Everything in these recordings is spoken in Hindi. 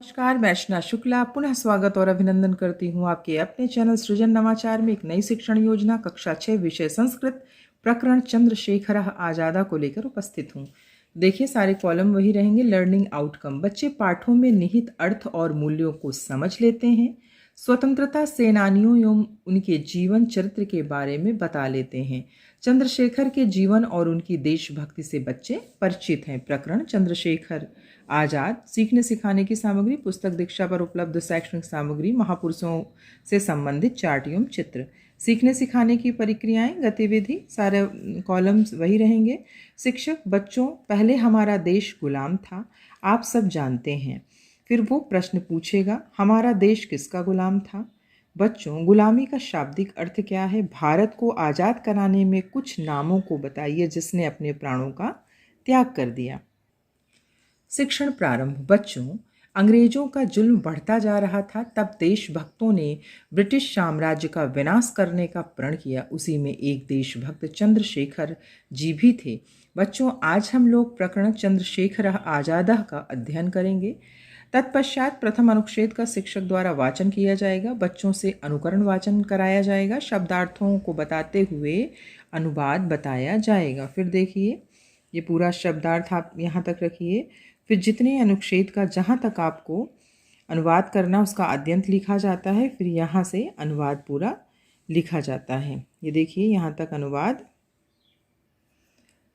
नमस्कार, मैं अर्चना शुक्ला पुनः स्वागत और अभिनंदन करती हूँ आपके अपने चैनल सृजन नवाचार में एक नई शिक्षण योजना कक्षा 6 विषय संस्कृत प्रकरण चंद्रशेखर आजादा को लेकर उपस्थित हूँ। देखिए, सारे कॉलम वही रहेंगे। लर्निंग आउटकम, बच्चे पाठों में निहित अर्थ और मूल्यों को समझ लेते हैं। स्वतंत्रता सेनानियों एवं उनके जीवन चरित्र के बारे में बता लेते हैं। चंद्रशेखर के जीवन और उनकी देशभक्ति से बच्चे परिचित हैं। प्रकरण चंद्रशेखर आजाद, सीखने सिखाने की सामग्री, पुस्तक दीक्षा पर उपलब्ध शैक्षणिक सामग्री, महापुरुषों से संबंधित चार्ट एवं चित्र। सीखने सिखाने की प्रक्रियाएं, गतिविधि, सारे कॉलम्स वही रहेंगे। शिक्षक, बच्चों, पहले हमारा देश गुलाम था, आप सब जानते हैं। फिर वो प्रश्न पूछेगा, हमारा देश किसका गुलाम था? बच्चों, गुलामी का शाब्दिक अर्थ क्या है? भारत को आज़ाद कराने में कुछ नामों को बताइए जिसने अपने प्राणों का त्याग कर दिया। शिक्षण प्रारंभ। बच्चों, अंग्रेजों का जुल्म बढ़ता जा रहा था, तब देशभक्तों ने ब्रिटिश साम्राज्य का विनाश करने का प्रण किया। उसी में एक देशभक्त चंद्रशेखर जी भी थे। बच्चों, आज हम लोग प्रकरण चंद्रशेखर आजाद का अध्ययन करेंगे। तत्पश्चात प्रथम अनुच्छेद का शिक्षक द्वारा वाचन किया जाएगा। बच्चों से अनुकरण वाचन कराया जाएगा। शब्दार्थों को बताते हुए अनुवाद बताया जाएगा। फिर देखिए, ये पूरा शब्दार्थ आप यहाँ तक रखिए। फिर जितने अनुच्छेद का जहाँ तक आपको अनुवाद करना उसका आद्यंत लिखा जाता है, फिर यहाँ से अनुवाद पूरा लिखा जाता है। ये देखिए, यहाँ तक अनुवाद,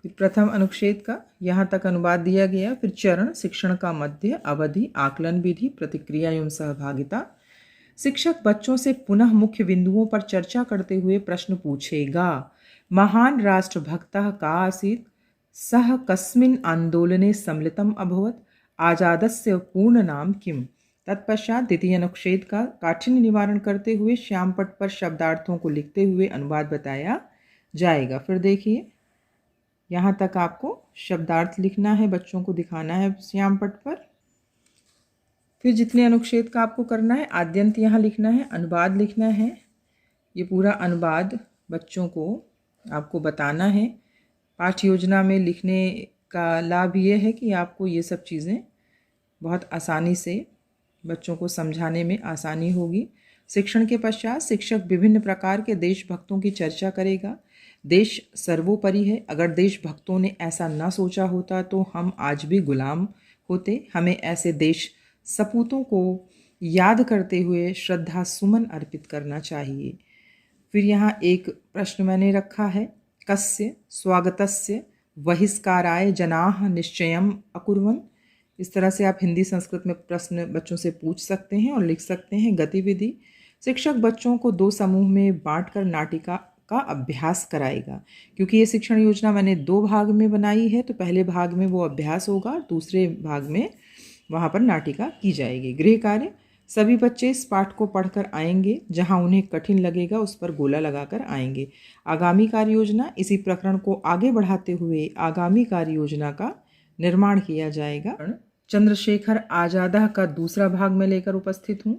फिर प्रथम अनुच्छेद का यहाँ तक अनुवाद दिया गया। फिर चरण, शिक्षण का मध्य, अवधि, आकलन विधि, प्रतिक्रिया एवं सहभागिता। शिक्षक बच्चों से पुनः मुख्य बिंदुओं पर चर्चा करते हुए प्रश्न पूछेगा। महान राष्ट्रभक्तः का आसीत्, सः कस्मिन् आंदोलने सम्मिलितम् अभवत्, आजादस्य पूर्ण नाम किम। तत्पश्चात द्वितीय अनुच्छेद का काठिन्य निवारण करते हुए श्यामपट पर शब्दार्थों को लिखते हुए अनुवाद बताया जाएगा। फिर देखिए, यहाँ तक आपको शब्दार्थ लिखना है, बच्चों को दिखाना है श्यामपट पर। फिर जितने अनुच्छेद का आपको करना है, आद्यंत यहाँ लिखना है, अनुवाद लिखना है। ये पूरा अनुवाद बच्चों को आपको बताना है। पाठ योजना में लिखने का लाभ ये है कि आपको ये सब चीज़ें बहुत आसानी से बच्चों को समझाने में आसानी होगी। शिक्षण के पश्चात शिक्षक विभिन्न प्रकार के देशभक्तों की चर्चा करेगा। देश सर्वोपरि है। अगर देशभक्तों ने ऐसा ना सोचा होता तो हम आज भी गुलाम होते। हमें ऐसे देश सपूतों को याद करते हुए श्रद्धा सुमन अर्पित करना चाहिए। फिर यहाँ एक प्रश्न मैंने रखा है, कस्य स्वागतस्य बहिष्काराय जनाः निश्चयम् अकुर्वन्। इस तरह से आप हिंदी संस्कृत में प्रश्न बच्चों से पूछ सकते हैं और लिख सकते हैं। गतिविधि, शिक्षक बच्चों को दो समूह में बांटकर नाटिका का अभ्यास कराएगा। क्योंकि ये शिक्षण योजना मैंने दो भाग में बनाई है, तो पहले भाग में वो अभ्यास होगा और दूसरे भाग में वहाँ पर नाटिका की जाएगी। गृह कार्य, सभी बच्चे इस पाठ को पढ़कर आएंगे, जहाँ उन्हें कठिन लगेगा उस पर गोला लगाकर आएंगे। आगामी कार्य योजना, इसी प्रकरण को आगे बढ़ाते हुए आगामी कार्य योजना का निर्माण किया जाएगा। चंद्रशेखर आजादा का दूसरा भाग में लेकर उपस्थित हूँ।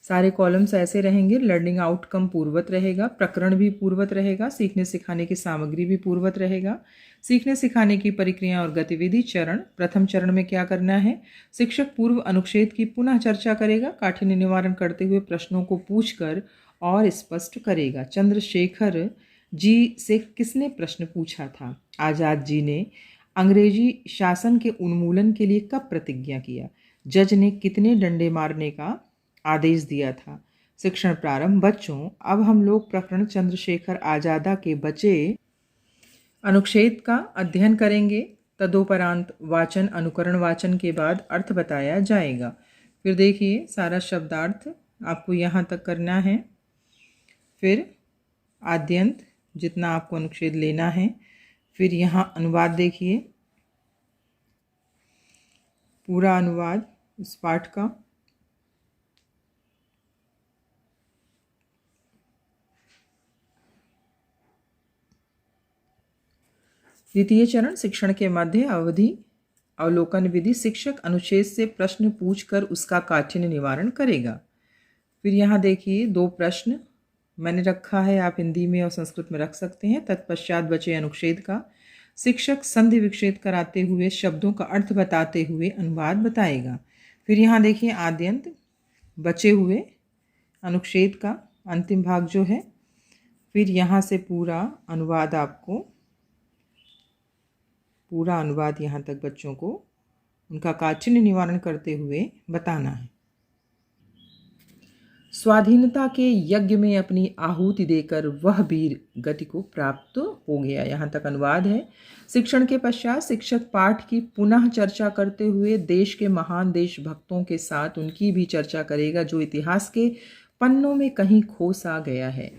सारे कॉलम्स ऐसे रहेंगे। लर्निंग आउटकम पूर्वत रहेगा, प्रकरण भी पूर्वत रहेगा, सीखने सिखाने की सामग्री भी पूर्वत रहेगा। सीखने सिखाने की प्रक्रिया और गतिविधि चरण, प्रथम चरण में क्या करना है, शिक्षक पूर्व अनुच्छेद की पुनः चर्चा करेगा, काठिन्य निवारण करते हुए प्रश्नों को पूछकर और स्पष्ट करेगा। चंद्रशेखर जी से किसने प्रश्न पूछा था? आजाद जी ने। अंग्रेजी शासन के उन्मूलन के लिए कब प्रतिज्ञा किया? जज ने कितने डंडे मारने का आदेश दिया था? शिक्षण प्रारंभ। बच्चों, अब हम लोग प्रकरण चंद्रशेखर आजादा के बचे अनुच्छेद का अध्ययन करेंगे। तदोपरांत वाचन, अनुकरण वाचन के बाद अर्थ बताया जाएगा। फिर देखिए, सारा शब्दार्थ आपको यहाँ तक करना है। फिर आद्यंत जितना आपको अनुच्छेद लेना है। फिर यहाँ अनुवाद देखिए, पूरा अनुवाद इस पाठ का। द्वितीय चरण, शिक्षण के मध्य, अवधि, अवलोकन विधि। शिक्षक अनुच्छेद से प्रश्न पूछकर उसका काठिन्य निवारण करेगा। फिर यहाँ देखिए, दो प्रश्न मैंने रखा है, आप हिंदी में और संस्कृत में रख सकते हैं। तत्पश्चात बचे अनुच्छेद का शिक्षक संधि विच्छेद कराते हुए शब्दों का अर्थ बताते हुए अनुवाद बताएगा। फिर यहाँ देखिए आद्यंत बचे हुए अनुच्छेद का अंतिम भाग जो है, फिर यहाँ से पूरा अनुवाद यहाँ तक बच्चों को उनका काठिन्य निवारण करते हुए बताना है। स्वाधीनता के यज्ञ में अपनी आहुति देकर वह वीर गति को प्राप्त हो गया। यहाँ तक अनुवाद है। शिक्षण के पश्चात शिक्षक पाठ की पुनः चर्चा करते हुए देश के महान देशभक्तों के साथ उनकी भी चर्चा करेगा जो इतिहास के पन्नों में कहीं खो सा गया है।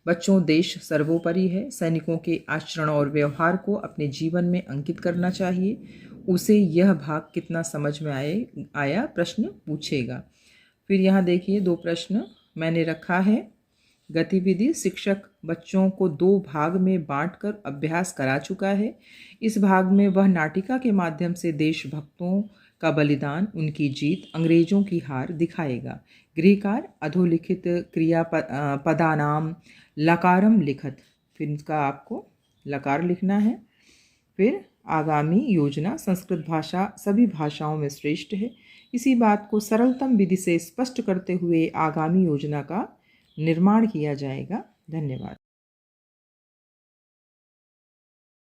बच्चों, देश सर्वोपरि है। सैनिकों के आचरण और व्यवहार को अपने जीवन में अंकित करना चाहिए। उसे यह भाग कितना समझ में आया प्रश्न पूछेगा। फिर यहाँ देखिए 2 प्रश्न मैंने रखा है। गतिविधि शिक्षक बच्चों को 2 भाग में बांटकर अभ्यास करा चुका है। इस भाग में वह नाटिका के माध्यम से देशभक्तों का बलिदान, उनकी जीत, अंग्रेजों की हार दिखाएगा। गृहकार अधोलिखित क्रियापदानाम लकारम लिखत, फिर इसका आपको लकार लिखना है। फिर आगामी योजना संस्कृत भाषा सभी भाषाओं में श्रेष्ठ है। इसी बात को सरलतम विधि से स्पष्ट करते हुए आगामी योजना का निर्माण किया जाएगा। धन्यवाद।